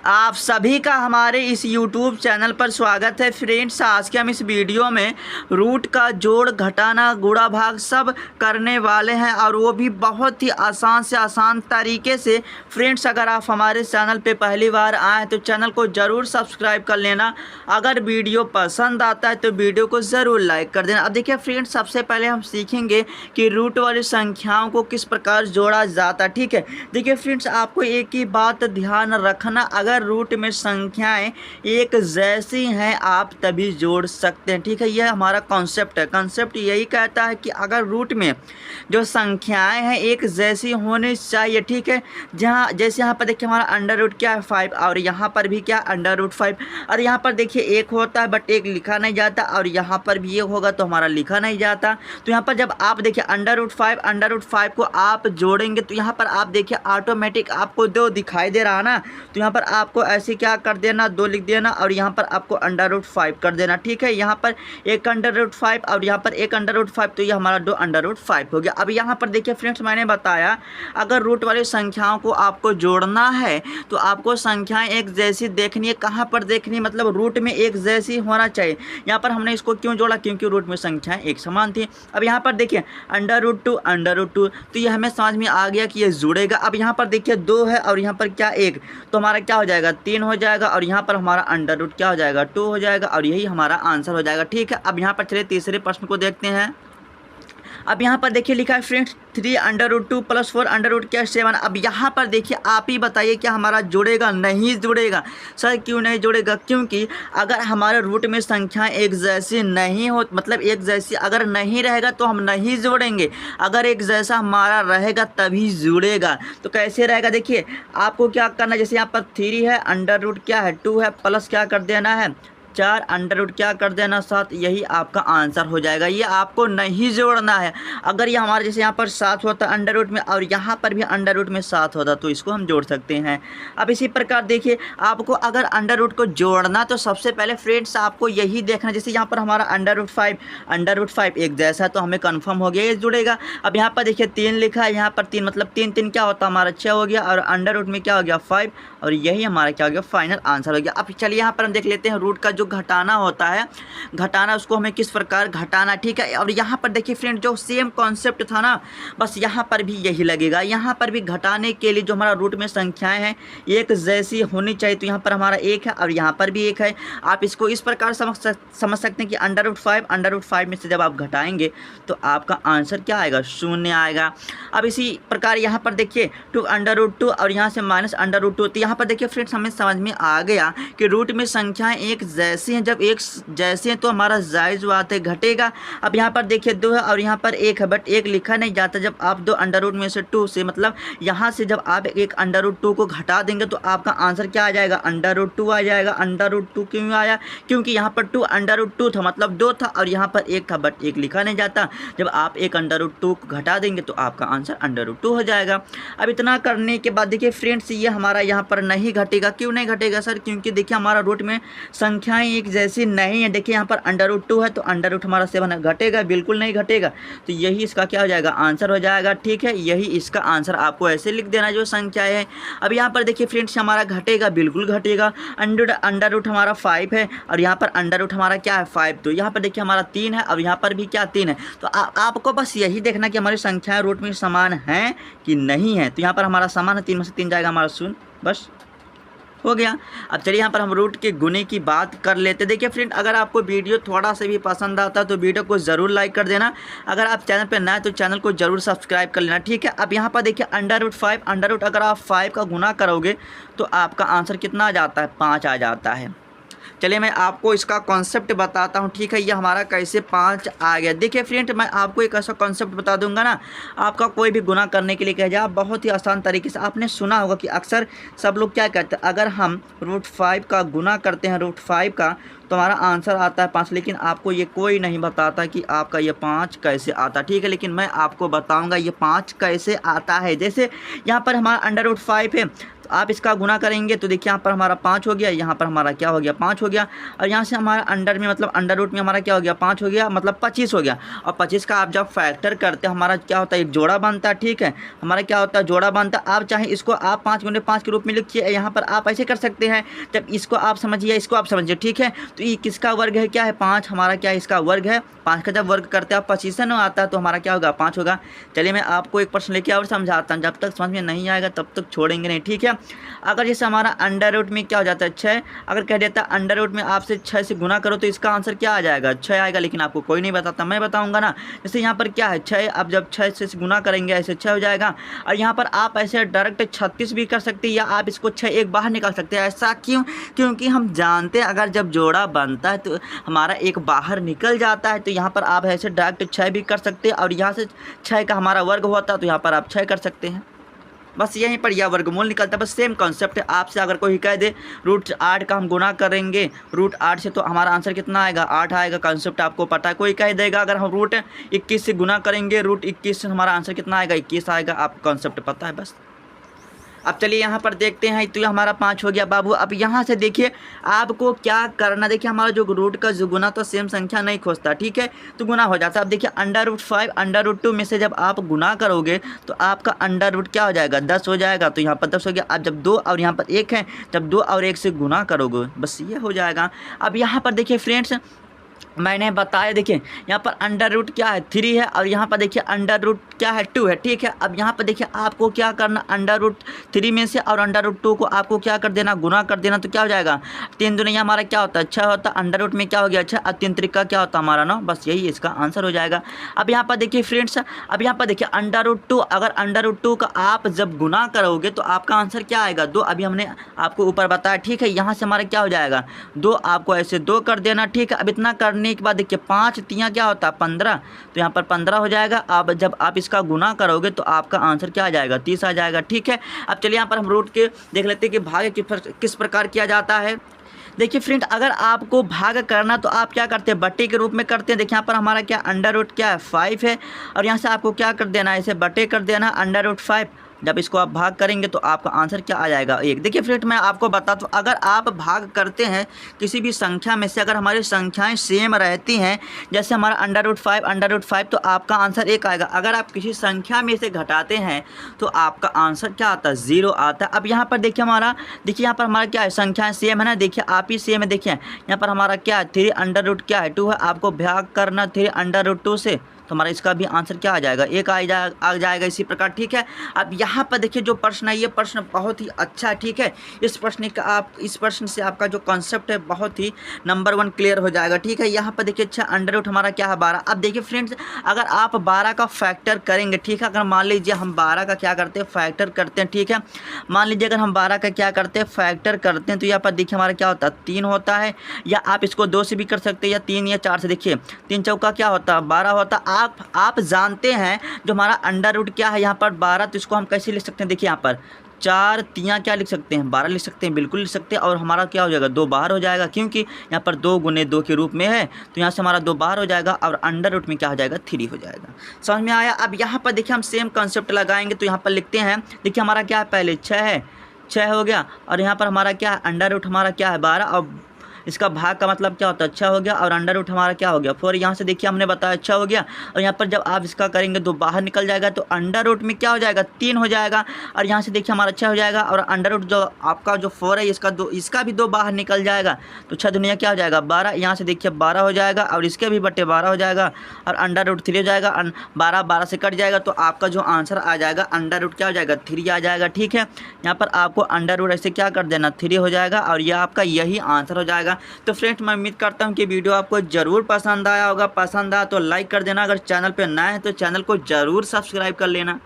आप सभी का हमारे इस YouTube चैनल पर स्वागत है। फ्रेंड्स, आज के हम इस वीडियो में रूट का जोड़, घटाना, गुणा, भाग सब करने वाले हैं और वो भी बहुत ही आसान से आसान तरीके से। फ्रेंड्स, अगर आप हमारे चैनल पे पहली बार आए तो चैनल को ज़रूर सब्सक्राइब कर लेना। अगर वीडियो पसंद आता है तो वीडियो को ज़रूर लाइक कर देना। अब देखिए फ्रेंड्स, सबसे पहले हम सीखेंगे कि रूट वाली संख्याओं को किस प्रकार जोड़ा जाता है। ठीक है, देखिए फ्रेंड्स, आपको एक ही बात ध्यान रखना, अगर रूट में संख्याएं एक जैसी हैं आप तभी जोड़ सकते हैं। ठीक है, यह हमारा कॉन्सेप्ट है। कॉन्सेप्ट यही कहता है कि अगर रूट में जो संख्याएं हैं एक जैसी होनी चाहिए। ठीक है, जहाँ जैसे यहाँ पर देखिए हमारा अंडर रूट क्या है 5 और यहाँ पर भी क्या अंडर रूट 5 और यहाँ पर देखिए एक होता है बट एक लिखा नहीं जाता और यहाँ पर भी ये होगा तो हमारा लिखा नहीं जाता। तो यहाँ पर जब आप देखिए अंडर रूट 5 को आप जोड़ेंगे तो यहाँ पर आप देखिए ऑटोमेटिक आपको 2 दिखाई दे रहा ना, तो यहाँ पर आपको ऐसे क्या कर देना 2 लिख देना और यहाँ पर आपको अंडर रूट 5 कर देना। ठीक है, यहाँ पर एक अंडर रूट 5 और यहाँ पर एक अंडर रूट 5 तो ये हमारा 2 अंडर रूट 5 हो गया। अब यहाँ पर देखिए फ्रेंड्स, मैंने बताया अगर रूट वाली संख्याओं को आपको जोड़ना है तो आपको संख्याएं एक जैसी देखनी है। कहाँ पर देखनी, मतलब रूट में एक जैसी होना चाहिए। यहाँ पर हमने इसको क्यों जोड़ा, क्योंकि रूट में संख्याएं एक समान थी। अब यहाँ पर देखिए अंडर रूट 2 तो ये हमें समझ में आ गया कि ये जुड़ेगा। अब यहाँ पर देखिए 2 है और यहाँ पर क्या 1, तो हमारा क्या हो जाएगा 3 हो जाएगा और यहाँ पर हमारा अंडर रूट क्या हो जाएगा 2 हो जाएगा और यही हमारा आंसर हो जाएगा। ठीक है, अब यहाँ पर चलिए तीसरे प्रश्न को देखते हैं। अब यहाँ पर देखिए लिखा है friends 3 under root 2 + 4 under root क्या 7। अब यहाँ पर देखिए आप ही बताइए क्या हमारा जुड़ेगा? नहीं जुड़ेगा। सर क्यों नहीं जुड़ेगा? क्योंकि अगर हमारे रूट में संख्याएं एक जैसी नहीं हो, मतलब एक जैसी अगर नहीं रहेगा तो हम नहीं जोड़ेंगे। अगर एक जैसा हमारा रहेगा तभी जुड़ेगा। तो कैसे रहेगा, देखिए आपको क्या करना है, जैसे यहाँ पर 3 है, अंडर रूट क्या है 2 है, प्लस क्या कर देना है 4, अंडर रूट क्या कर देना 7, यही आपका आंसर हो जाएगा। ये आपको नहीं जोड़ना है। अगर ये हमारे जैसे यहाँ पर 7 होता अंडर रूट में और यहाँ पर भी अंडर रूट में 7 होता तो इसको हम जोड़ सकते हैं। अब इसी प्रकार देखिए आपको अगर अंडर रूट को जोड़ना तो सबसे पहले फ्रेंड्स आपको यही देखना, जैसे यहाँ पर हमारा अंडर रूट 5 एक जैसा तो हमें कन्फर्म हो गया ये जुड़ेगा। अब यहाँ पर देखिए 3 लिखा है, यहाँ पर 3 मतलब 3 क्या होता है हमारा 6 हो गया और अंडर रूट में क्या हो गया 5 और यही हमारा क्या हो गया फाइनल आंसर हो गया। अब चलिए यहाँ पर हम देख लेते हैं रूट का जो घटाना होता है, घटाना उसको हमें किस प्रकार घटाना। ठीक है, और यहाँ पर देखिए फ्रेंड जो सेम कॉन्सेप्ट था ना, बस यहाँ पर भी यही लगेगा। यहाँ पर भी घटाने के लिए जो हमारा रूट में संख्याएं हैं एक जैसी होनी चाहिए, तो यहाँ पर हमारा 1 है और यहाँ पर भी 1 है। आप इसको इस प्रकार समझ सकते हैं कि अंडर रूट 5 में से जब आप घटाएंगे तो आपका आंसर क्या आएगा 0 आएगा। अब इसी प्रकार यहाँ पर देखिए 2 अंडर रूट 2 और यहाँ से माइनस अंडर रूट 2, तो यहाँ पर देखिए फ्रेंड्स हमें समझ में आ गया कि रूट में संख्याएं एक जैसी हैं। जब एक जैसे हैं तो हमारा जायज़ बात है घटेगा। अब यहाँ पर देखिए 2 है और यहाँ पर 1 है बट 1 लिखा नहीं जाता। जब आप 2 अंडर रूट में से 2 से मतलब यहाँ से जब आप एक अंडर रूट 2 को घटा देंगे तो आपका आंसर क्या आ जाएगा अंडर रूट 2 आ जाएगा। अंडर रूट 2 क्यों आया? क्योंकि यहाँ पर 2 अंडर रूट 2 था मतलब 2 था और यहाँ पर 1 था बट 1 लिखा नहीं जाता। जब आप एक अंडर रूट 2 को घटा देंगे तो आपका आंसर अंडर रूट 2 हो जाएगा। अब इतना करने के बाद देखिए फ्रेंड्स ये हमारा यहाँ पर नहीं घटेगा। क्यों नहीं घटेगा सर? क्योंकि देखिए हमारा रूट में संख्याएं एक जैसी नहीं है। देखिए यहाँ पर अंडर रूट 2 है तो अंडर रूट हमारा 7 है, घटेगा? बिल्कुल नहीं घटेगा। तो यही इसका क्या हो जाएगा आंसर हो जाएगा। ठीक है, यही इसका आंसर आपको ऐसे लिख देना जो संख्याएं है। अब यहाँ पर देखिए फ्रेंड्स हमारा घटेगा, बिल्कुल घटेगा। अंडर रूट हमारा 5 है और यहाँ पर अंडर रूट हमारा क्या है 5, तो यहाँ पर देखिए हमारा 3 है और यहाँ पर भी क्या 3 है। तो आपको बस यही देखना कि हमारी संख्याएं रूट में समान हैं कि नहीं है। तो यहाँ पर हमारा समान है, 3 में से 3 जाएगा हमारा 0, बस हो गया। अब चलिए यहाँ पर हम रूट के गुने की बात कर लेते। देखिए फ्रेंड अगर आपको वीडियो थोड़ा सा भी पसंद आता है तो वीडियो को ज़रूर लाइक कर देना। अगर आप चैनल पर नए हैं तो चैनल को ज़रूर सब्सक्राइब कर लेना। ठीक है, अब यहाँ पर देखिए अंडर रूट 5, अंडर रूट अगर आप 5 का गुना करोगे तो आपका आंसर कितना आ जाता है 5 आ जाता है। चलिए मैं आपको इसका कॉन्सेप्ट बताता हूँ। ठीक है, ये हमारा कैसे 5 आ गया। देखिए फ्रेंड मैं आपको एक ऐसा कॉन्सेप्ट बता दूंगा ना, आपका कोई भी गुना करने के लिए कह जाए बहुत ही आसान तरीके से। आपने सुना होगा कि अक्सर सब लोग क्या कहते हैं, अगर हम रूट 5 का गुना करते हैं रूट 5 का तो हमारा आंसर आता है 5, लेकिन आपको ये कोई नहीं बताता कि आपका ये 5 कैसे आता है। ठीक है, लेकिन मैं आपको बताऊंगा ये 5 कैसे आता है। जैसे यहाँ पर हमारा अंडर रूट 5 है तो आप इसका गुना करेंगे तो देखिए यहाँ पर हमारा 5 हो गया, यहाँ पर हमारा क्या हो गया 5 हो गया, और यहाँ से हमारा अंडर में मतलब अंडर रूट में हमारा क्या हो गया 5 हो गया, मतलब 25 हो गया। और 25 का आप जब फैक्टर करते हैं हमारा क्या होता है एक जोड़ा बनता है, ठीक है, हमारा क्या होता है जोड़ा बनता है। आप चाहे इसको आप 5 × 5 के रूप में लिखिए, यहाँ पर आप ऐसे कर सकते हैं, जब इसको आप समझिए इसको आप समझिए, ठीक है। तो ये किसका वर्ग है, क्या है 5, हमारा क्या है इसका वर्ग है। 5 का जब वर्ग करते हैं आप 25 में आता है तो हमारा क्या होगा 5 होगा। चलिए मैं आपको एक प्रश्न लेके और समझाता हूँ, जब तक समझ में नहीं आएगा तब तक छोड़ेंगे नहीं, ठीक है। अगर जैसे हमारा अंडर रूट में क्या हो जाता है 6, अगर कह देता है अंडर रूट में आपसे 6 से गुना करो तो इसका आंसर क्या आ जाएगा 6 आएगा, लेकिन आपको कोई नहीं बताता, मैं बताऊंगा ना। जैसे यहाँ पर क्या है 6, अब जब 6 से गुना करेंगे ऐसे 6 हो जाएगा। और यहाँ पर आप ऐसे डायरेक्ट 36 भी कर सकते हैं, या आप इसको 6 एक बाहर निकाल सकते हैं। ऐसा क्यों? क्योंकि हम जानते हैं अगर जब जोड़ा बनता है तो हमारा एक बाहर निकल जाता है, तो यहाँ पर आप ऐसे डायरेक्ट 6 भी कर सकते हैं, और यहाँ से 6 का हमारा वर्ग होता है तो यहाँ पर आप 6 कर सकते हैं। बस यहीं पर यह वर्गमूल निकलता है, बस सेम कॉन्सेप्ट है। आपसे अगर कोई कह दे √8 का हम गुना करेंगे √8 से तो हमारा आंसर कितना आएगा 8 आएगा, कॉन्सेप्ट आपको पता है। कोई कह देगा अगर हम √21 से गुना करेंगे √21 से हमारा आंसर कितना आएगा 21 आएगा, आपको कॉन्सेप्ट पता है बस। अब चलिए यहाँ पर देखते हैं, तो ये हमारा 5 हो गया बाबू। अब यहाँ से देखिए आपको क्या करना, देखिए हमारा जो रूट का जो गुना तो सेम संख्या नहीं खोजता, ठीक है, तो गुना हो जाता है। अब देखिए √5 √2 में से जब आप गुना करोगे तो आपका अंडर रूट क्या हो जाएगा 10 हो जाएगा, तो यहाँ पर 10 हो गया। अब जब 2 और यहाँ पर 1 है, जब 2 और 1 से गुना करोगे बस ये हो जाएगा। अब यहाँ पर देखिए फ्रेंड्स मैंने बताया, देखिए यहाँ पर अंडर रूट क्या है 3 है, और यहाँ पर देखिए अंडर रूट क्या है 2 है, ठीक है। अब यहाँ पर देखिए आपको क्या करना, √3 में से और √2 को आपको क्या कर देना गुना कर देना, तो क्या हो जाएगा 3 दूनी हमारा क्या होता है 6 होता है, अंडर रूट में क्या हो गया 6, और 3 त्रिका क्या होता है हमारा 9, बस यही इसका आंसर हो जाएगा। अब यहाँ पर देखिए फ्रेंड्स, अब यहाँ पर देखिए √2, अगर √2 का आप जब गुना करोगे तो आपका आंसर क्या आएगा 2, अभी हमने आपको ऊपर बताया, ठीक है। यहाँ से हमारा क्या हो जाएगा 2, आपको ऐसे 2 कर देना, ठीक है। अब इतना करने के बाद देखिए 5 3 क्या होता है 15, तो यहाँ पर 15 हो जाएगा। अब जब आप इसका गुना करोगे तो आपका आंसर क्या आ जाएगा 30 आ जाएगा, ठीक है। अब चलिए यहाँ पर हम रूट के देख लेते हैं कि भाग किस प्रकार किया जाता है। देखिए फ्रेंड, अगर आपको भाग करना तो आप क्या करते हैं बट्टे के रूप में करते हैं। देखिए यहाँ पर हमारा क्या अंडर रूट क्या है 5 है, और यहाँ से आपको क्या कर देना है इसे बट्टे कर देना √5। जब इसको आप भाग करेंगे तो आपका आंसर क्या आ जाएगा 1। देखिए फ्रेंड मैं आपको बताता हूँ, अगर आप भाग करते हैं किसी भी संख्या में से, अगर हमारी संख्याएं सेम रहती हैं, जैसे हमारा √5 तो आपका आंसर 1 आएगा। अगर आप किसी संख्या में से घटाते हैं तो आपका आंसर क्या आता है 0 आता है। अब यहाँ पर देखिए हमारा, देखिए यहाँ पर हमारा क्या है संख्याएं सेम है ना, देखिए आप ही सेम है। देखिए यहाँ पर हमारा क्या है 3 अंडर रूट क्या है 2 है, आपको भाग करना 3 √2 से, तो हमारा इसका भी आंसर क्या आ जाएगा 1 आ जाएगा इसी प्रकार, ठीक है। अब यहाँ पर देखिए जो प्रश्न है ये प्रश्न बहुत ही अच्छा है, ठीक है। इस प्रश्न से आपका जो कॉन्सेप्ट है बहुत ही नंबर 1 क्लियर हो जाएगा, ठीक है। यहाँ पर देखिए अच्छा अंडर रूट हमारा क्या है 12। अब देखिए फ्रेंड्स अगर आप 12 का फैक्टर करेंगे, ठीक है, अगर मान लीजिए हम 12 का क्या करते हैं फैक्टर करते हैं, ठीक है, मान लीजिए अगर हम 12 का क्या करते हैं फैक्टर करते हैं, तो यहाँ पर देखिए हमारा क्या होता है 3 होता है, या आप इसको 2 से भी कर सकते हैं, या 3 या 4 से। देखिए 3 चौका क्या होता है 12 होता है। आप जानते हैं जो हमारा अंडर रूट क्या है यहाँ पर 12, तो इसको हम कैसे लिख सकते हैं, देखिए यहाँ पर 4 3 क्या लिख सकते हैं 12 लिख सकते हैं, बिल्कुल लिख सकते हैं। और हमारा क्या हो जाएगा 2 बाहर हो जाएगा, क्योंकि यहाँ पर 2 × 2 के रूप में है, तो यहाँ से हमारा 2 बाहर हो जाएगा, और अंडर रूट में क्या हो जाएगा 3 हो जाएगा। समझ में आया। अब यहाँ पर देखिए हम सेम कॉन्सेप्ट लगाएंगे, तो यहाँ पर लिखते हैं, देखिए हमारा क्या है पहले 6 है, 6 हो गया, और यहाँ पर हमारा क्या है अंडर रूट हमारा क्या है 12, और इसका भाग का मतलब क्या होता है अच्छा हो गया, और अंडर रूट हमारा क्या हो गया 4। यहाँ से देखिए हमने बताया अच्छा हो गया, और यहाँ पर जब आप इसका करेंगे तो बाहर निकल जाएगा, तो अंडर रूट में क्या हो जाएगा 3 हो जाएगा, और यहाँ से देखिए हमारा अच्छा हो जाएगा, और अंडर रूट जो आपका जो 4 है इसका भी 2 बाहर निकल जाएगा, तो 6 दुनिया क्या हो जाएगा 12। यहाँ से देखिए 12 हो जाएगा, और इसके भी बटे 12 हो जाएगा, और अंडर रूट 3 हो जाएगा, 12 से कट जाएगा, तो आपका जो आंसर आ जाएगा अंडर रूट क्या हो जाएगा 3 आ जाएगा, ठीक है। यहाँ पर आपको अंडर रूट ऐसे क्या कर देना 3 हो जाएगा, और यह आपका यही आंसर हो जाएगा। तो फ्रेंड्स मैं उम्मीद करता हूँ कि वीडियो आपको ज़रूर पसंद आया होगा। पसंद आया तो लाइक कर देना, अगर चैनल पे नया है तो चैनल को ज़रूर सब्सक्राइब कर लेना।